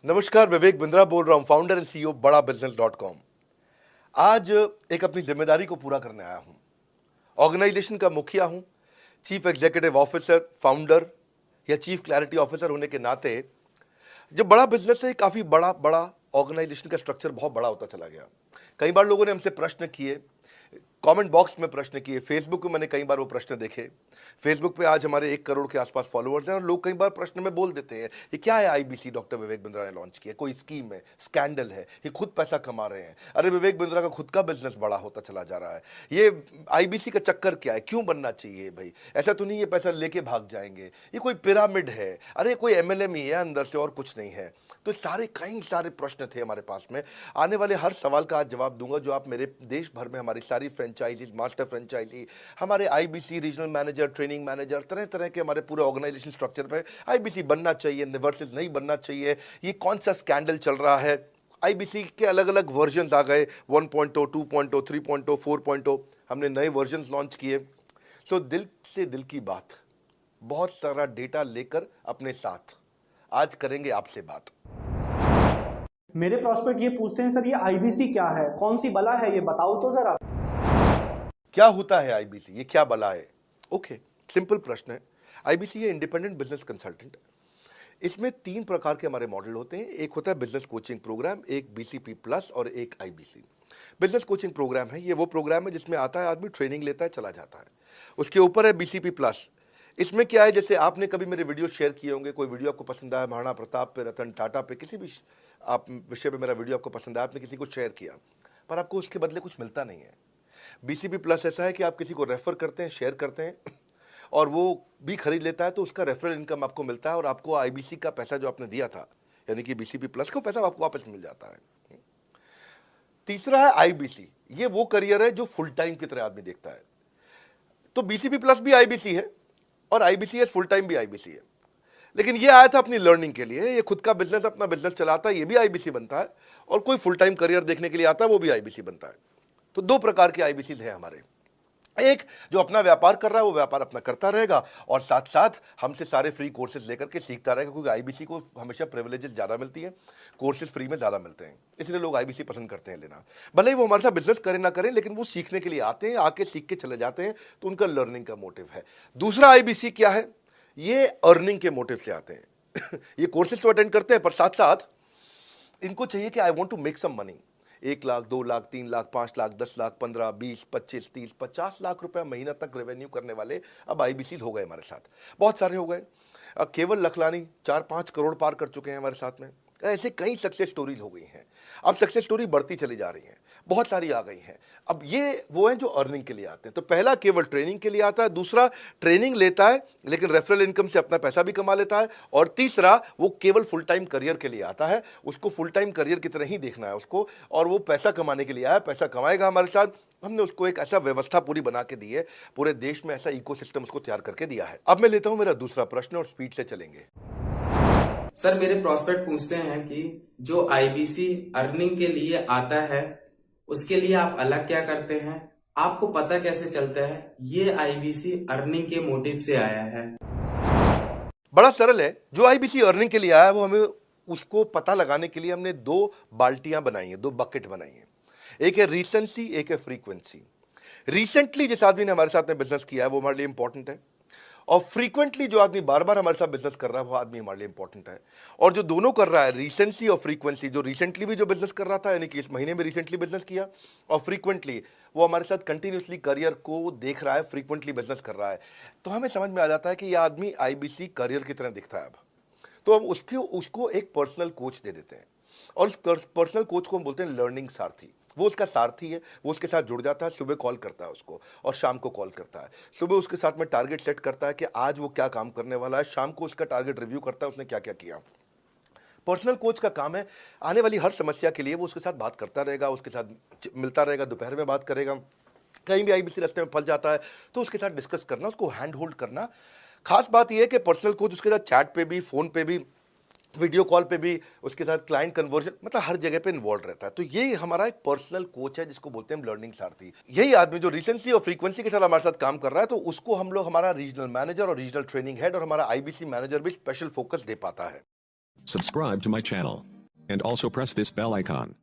नमस्कार, विवेक बिंद्रा बोल रहा हूं, फाउंडर एंड सीईओ बड़ा बिजनेस.com। आज एक अपनी जिम्मेदारी को पूरा करने आया हूं। ऑर्गेनाइजेशन का मुखिया हूं, चीफ एग्जीक्यूटिव ऑफिसर, फाउंडर या चीफ क्लैरिटी ऑफिसर होने के नाते जब बड़ा बिजनेस है, काफी बड़ा बड़ा ऑर्गेनाइजेशन का स्ट्रक्चर बहुत बड़ा होता चला गया। कई बार लोगों ने हमसे प्रश्न किए, कमेंट बॉक्स में प्रश्न किए, फेसबुक पे मैंने कई बार वो प्रश्न देखे। फेसबुक पे आज हमारे 1 करोड़ के आसपास फॉलोअर्स हैं और लोग कई बार प्रश्न में बोल देते हैं, ये क्या है आईबीसी डॉक्टर विवेक बिंद्रा ने लॉन्च किया, कोई स्कीम है, स्कैंडल है, ये खुद पैसा कमा रहे हैं। अरे विवेक बिंद्रा का खुद का बिजनेस बड़ा होता चला जा रहा है, ये आईबीसी का चक्कर क्या है, क्यों बनना चाहिए भाई, ऐसा तो नहीं ये पैसा लेके भाग जाएंगे, ये कोई पिरामिड है, अरे कोई एमएलएम ही है अंदर से और कुछ नहीं है। तो कई सारे प्रश्न थे हमारे पास में। आने वाले हर सवाल का आज जवाब दूंगा जो आप मेरे देश भर में हमारी सारी फ्रेंचाइजीज, मास्टर फ्रेंचाइजी, हमारे IBC regional manager, training manager, तरह तरह के हमारे पूरे ऑर्गेनाइजेशन स्ट्रक्चर पे आईबीसी बनना चाहिए वर्सेस नहीं बनना चाहिए, ये कौन सा स्कैंडल चल रहा है। आईबीसी के अलग अलग वर्जन आ गए, 1.0, 2.0, 3.0, 4.0, हमने नए वर्जन लॉन्च किए। सो दिल से दिल की बात, बहुत सारा डेटा लेकर अपने साथ आज करेंगे आपसे बात। मेरे प्रॉस्पेक्ट ये पूछते हैं, सर ये आईबीसी क्या है, कौन सी बला है, ये बताओ तो जरा। क्या होता है आईबीसी, ये क्या बला है? ओके, सिंपल प्रश्न है। आईबीसी है इंडिपेंडेंट बिजनेस कंसल्टेंट। इसमें 3 प्रकार के हमारे मॉडल होते हैं। एक होता है बिजनेस कोचिंग प्रोग्राम, एक बीसीपी प्लस और एक आईबीसी। बिजनेस कोचिंग प्रोग्राम है, ये वो प्रोग्राम है जिसमें आता है आदमी, ट्रेनिंग लेता है, चला जाता है। उसके ऊपर है बीसीपी प्लस। इसमें क्या है, जैसे आपने कभी मेरे वीडियो शेयर किए होंगे, कोई वीडियो आपको पसंद आया, महाराणा प्रताप पे, रतन टाटा पे, किसी भी आप विषय पे मेरा वीडियो आपको पसंद आया, आपने किसी को शेयर किया, पर आपको उसके बदले कुछ मिलता नहीं है। बीसीपी प्लस ऐसा है कि आप किसी को रेफर करते हैं, शेयर करते हैं और वो भी खरीद लेता है, तो उसका रेफरल इनकम आपको मिलता है और आपको आईबीसी का पैसा जो आपने दिया था, यानी कि बीसीपी प्लस को पैसा आपको वापस मिल जाता है। तीसरा है आईबीसी, ये वो करियर है जो फुल टाइम की तरह आदमी देखता है। तो बीसीपी प्लस भी आईबीसी है और आईबीसीएस फुल टाइम भी आईबीसी है। लेकिन ये आया था अपनी लर्निंग के लिए, ये खुद का बिजनेस, अपना बिजनेस चलाता है, ये भी आईबीसी बनता है, और कोई फुल टाइम करियर देखने के लिए आता है, वो भी आईबीसी बनता है। तो 2 प्रकार के आईबीसी हैं हमारे। एक जो अपना व्यापार कर रहा है वो व्यापार अपना करता रहेगा और साथ साथ हमसे सारे फ्री कोर्सेज लेकर के सीखता रहेगा, क्योंकि आईबीसी को हमेशा प्रिविलेजेस ज़्यादा मिलती हैं, कोर्सेज फ्री में ज़्यादा मिलते हैं, इसलिए लोग आईबीसी पसंद करते हैं लेना। भले ही वो हमारे साथ बिजनेस करें ना करें, लेकिन वो सीखने के लिए आते हैं, आके सीख के चले जाते हैं, तो उनका लर्निंग का मोटिव है। दूसरा आईबीसी क्या है, ये अर्निंग के मोटिव से आते हैं ये कोर्सेज तो अटेंड करते हैं, पर साथ साथ इनको चाहिए कि I want to make some money. 1 lakh, 2 lakh, 3 lakh, 5 lakh, 10 lakh, 15, 20, 25, 30, 50 lakh रुपए महीना तक रेवेन्यू करने वाले अब आईबीसी हो गए हमारे साथ, बहुत सारे हो गए। केवल लखलानी 4-5 करोड़ पार कर चुके हैं हमारे साथ में। ऐसे कई सक्सेस स्टोरीज हो गई हैं। अब सक्सेस स्टोरी बढ़ती चली जा रही हैं, बहुत सारी आ गई हैं। अब ये वो हैं जो अर्निंग के लिए आते हैं। तो पहला केवल ट्रेनिंग के लिए आता है, दूसरा ट्रेनिंग लेता है लेकिन रेफरल इनकम से अपना पैसा भी कमा लेता है, और तीसरा वो केवल फुल टाइम करियर के लिए आता है। उसको फुल टाइम करियर की तरह ही देखना है उसको, और वो पैसा कमाने के लिए आया, पैसा कमाएगा हमारे साथ। हमने उसको एक ऐसा व्यवस्था पूरी बना के दी है, पूरे देश में ऐसा इकोसिस्टम उसको तैयार करके दिया है। अब मैं लेता हूं मेरा दूसरा प्रश्न और स्पीड से चलेंगे। सर मेरे प्रोस्पेक्ट पूछते हैं कि जो आईबीसी अर्निंग के लिए आता है उसके लिए आप अलग क्या करते हैं, आपको पता कैसे चलता है ये आईबीसी अर्निंग के मोटिव से आया है? बड़ा सरल है, जो आईबीसी अर्निंग के लिए आया है वो हमें उसको पता लगाने के लिए हमने 2 बाल्टियां बनाई हैं, 2 बकेट बनाई हैं। एक है रीसेंसी, एक है फ्रीक्वेंसी। रिसेंटली जिस आदमी ने हमारे साथ में बिजनेस किया है वो हमारे लिए इंपॉर्टेंट है, और फ्रीक्वेंटली जो आदमी बार बार हमारे साथ बिजनेस कर रहा है वो आदमी हमारे लिए इंपॉर्टेंट है। और जो दोनों कर रहा है, रीसेंसी और फ्रीक्वेंसी, जो रिसेंटली भी जो बिजनेस कर रहा था, यानी कि इस महीने में रिसेंटली बिजनेस किया, और फ्रीक्वेंटली वो हमारे साथ कंटिन्यूसली करियर को देख रहा है, फ्रीक्वेंटली बिजनेस कर रहा है, तो हमें समझ में आ जाता है कि यह आदमी आईबीसी करियर की तरह दिखता है। अब तो हम उसको एक पर्सनल कोच दे देते हैं, और उस पर्सनल कोच को हम बोलते हैं लर्निंग सारथी। वो उसका सारथी है, वो उसके साथ जुड़ जाता है, सुबह कॉल करता है उसको और शाम को कॉल करता है। सुबह उसके साथ में टारगेट सेट करता है कि आज वो क्या काम करने वाला है, शाम को उसका टारगेट रिव्यू करता है उसने क्या क्या किया। पर्सनल कोच का काम है आने वाली हर समस्या के लिए वो उसके साथ बात करता रहेगा, उसके साथ मिलता रहेगा, दोपहर में बात करेगा, कहीं भी आईबीसी रास्ते में फंस जाता है तो उसके साथ डिस्कस करना, उसको हैंड होल्ड करना। खास बात यह है कि पर्सनल कोच उसके साथ चैट पे भी, फोन पे भी, वीडियो कॉल पे भी, उसके साथ क्लाइंट कन्वर्जन, मतलब हर जगह पे इन्वॉल्व रहता है। तो ये हमारा एक पर्सनल कोच है जिसको बोलते हैं लर्निंग सारथी। यही आदमी जो रिसेंसी और फ्रीक्वेंसी के साथ हमारे साथ काम कर रहा है, तो उसको हम लोग हमारा रीजनल मैनेजर और रीजनल ट्रेनिंग हेड और हमारा आईबीसी मैनेजर भी स्पेशल फोकस दे पाता है। Subscribe to my channel. And also press this bell icon.